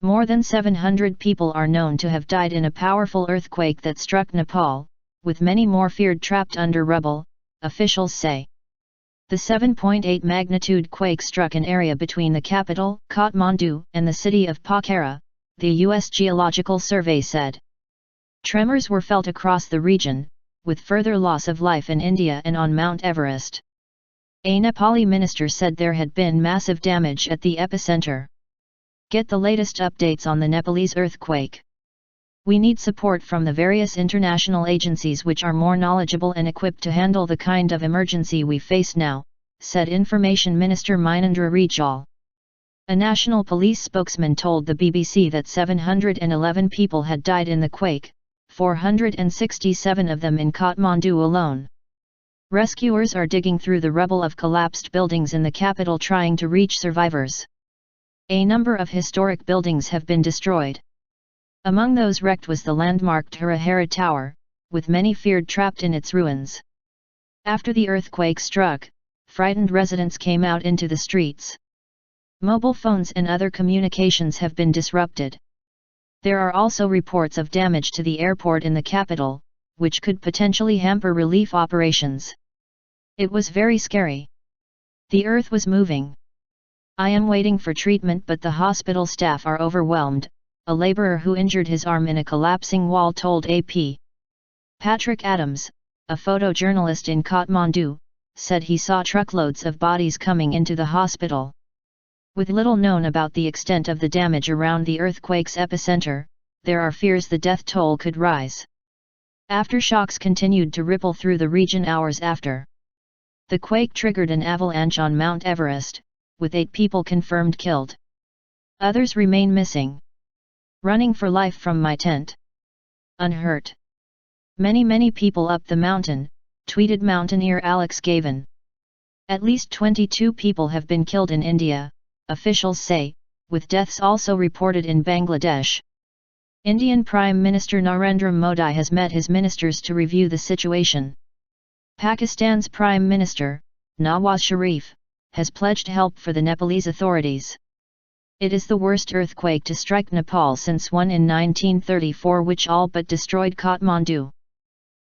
More than 700 people are known to have died in a powerful earthquake that struck Nepal, with many more feared trapped under rubble, officials say. The 7.8 magnitude quake struck an area between the capital, Kathmandu, and the city of Pokhara, the US Geological Survey said. Tremors were felt across the region, with further loss of life in India and on Mount Everest. A Nepali minister said there had been massive damage at the epicenter. Get the latest updates on the Nepalese earthquake. We need support from the various international agencies which are more knowledgeable and equipped to handle the kind of emergency we face now, said Information Minister Minendra Rijal. A national police spokesman told the BBC that 711 people had died in the quake, 467 of them in Kathmandu alone. Rescuers are digging through the rubble of collapsed buildings in the capital trying to reach survivors. A number of historic buildings have been destroyed. Among those wrecked was the landmark Pokhara Tower, with many feared trapped in its ruins. After the earthquake struck, frightened residents came out into the streets. Mobile phones and other communications have been disrupted. There are also reports of damage to the airport in the capital, which could potentially hamper relief operations. It was very scary. The earth was moving. I am waiting for treatment but the hospital staff are overwhelmed, a laborer who injured his arm in a collapsing wall told AP. Patrick Adams, a photojournalist in Kathmandu, said he saw truckloads of bodies coming into the hospital. With little known about the extent of the damage around the earthquake's epicenter, there are fears the death toll could rise. Aftershocks continued to ripple through the region hours after. The quake triggered an avalanche on Mount Everest, with 8 people confirmed killed. Others remain missing. Running for life from my tent. Unhurt. Many people up the mountain, tweeted mountaineer Alex Gavin. At least 22 people have been killed in India, officials say, with deaths also reported in Bangladesh. Indian Prime Minister Narendra Modi has met his ministers to review the situation. Pakistan's Prime Minister, Nawaz Sharif, has pledged help for the Nepalese authorities. It is the worst earthquake to strike Nepal since one in 1934 which all but destroyed Kathmandu.